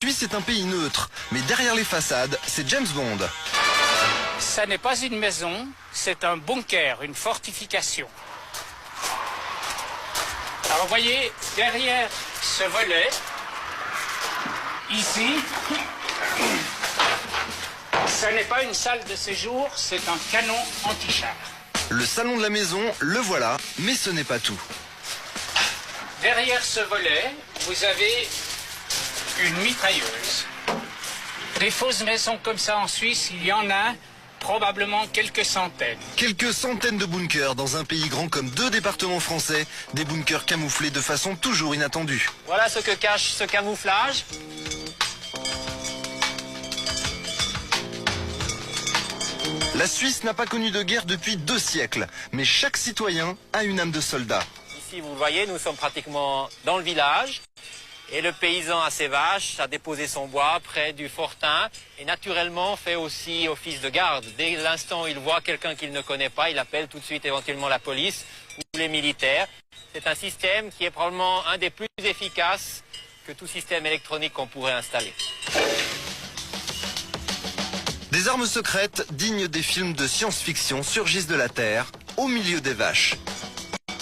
Suisse est un pays neutre, mais derrière les façades, c'est James Bond. Ça n'est pas une maison, c'est un bunker, une fortification. Alors vous voyez, derrière ce volet, ici, ce n'est pas une salle de séjour, c'est un canon anti-char. Le salon de la maison, le voilà, mais ce n'est pas tout. Derrière ce volet, vous avez une mitrailleuse. Des fausses maisons comme ça en Suisse, il y en a probablement quelques centaines. Quelques centaines de bunkers dans un pays grand comme 2 départements français, des bunkers camouflés de façon toujours inattendue. Voilà ce que cache ce camouflage. La Suisse n'a pas connu de guerre depuis 2 siècles, mais chaque citoyen a une âme de soldat. Ici, vous le voyez, nous sommes pratiquement dans le village. Et le paysan a ses vaches, a déposé son bois près du fortin et naturellement fait aussi office de garde. Dès l'instant où il voit quelqu'un qu'il ne connaît pas, il appelle tout de suite éventuellement la police ou les militaires. C'est un système qui est probablement un des plus efficaces que tout système électronique qu'on pourrait installer. Des armes secrètes dignes des films de science-fiction surgissent de la terre, au milieu des vaches.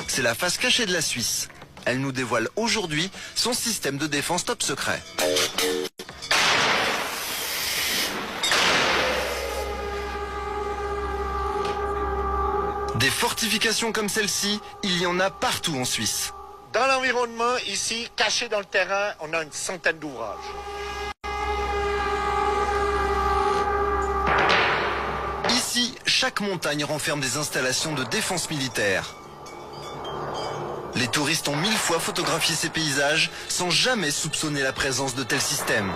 C'est la face cachée de la Suisse. Elle nous dévoile aujourd'hui son système de défense top secret. Des fortifications comme celle-ci, il y en a partout en Suisse. Dans l'environnement, ici, caché dans le terrain, on a une centaine d'ouvrages. Ici, chaque montagne renferme des installations de défense militaire. Les touristes ont 1000 fois photographié ces paysages sans jamais soupçonner la présence de tels systèmes.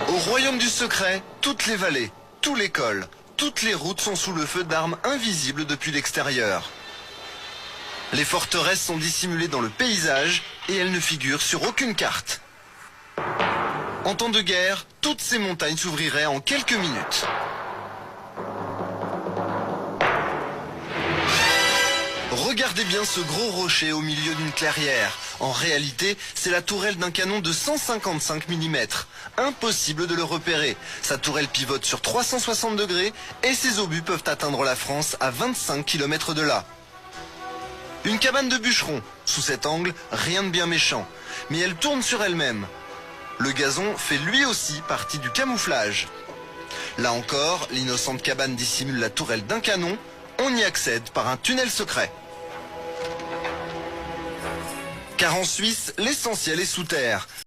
Au royaume du secret, toutes les vallées, tous les cols, toutes les routes sont sous le feu d'armes invisibles depuis l'extérieur. Les forteresses sont dissimulées dans le paysage et elles ne figurent sur aucune carte. En temps de guerre, toutes ces montagnes s'ouvriraient en quelques minutes. Regardez bien ce gros rocher au milieu d'une clairière. En réalité, c'est la tourelle d'un canon de 155 mm. Impossible de le repérer. Sa tourelle pivote sur 360 degrés et ses obus peuvent atteindre la France à 25 km de là. Une cabane de bûcheron. Sous cet angle, rien de bien méchant. Mais elle tourne sur elle-même. Le gazon fait lui aussi partie du camouflage. Là encore, l'innocente cabane dissimule la tourelle d'un canon. On y accède par un tunnel secret. Car en Suisse, l'essentiel est sous terre.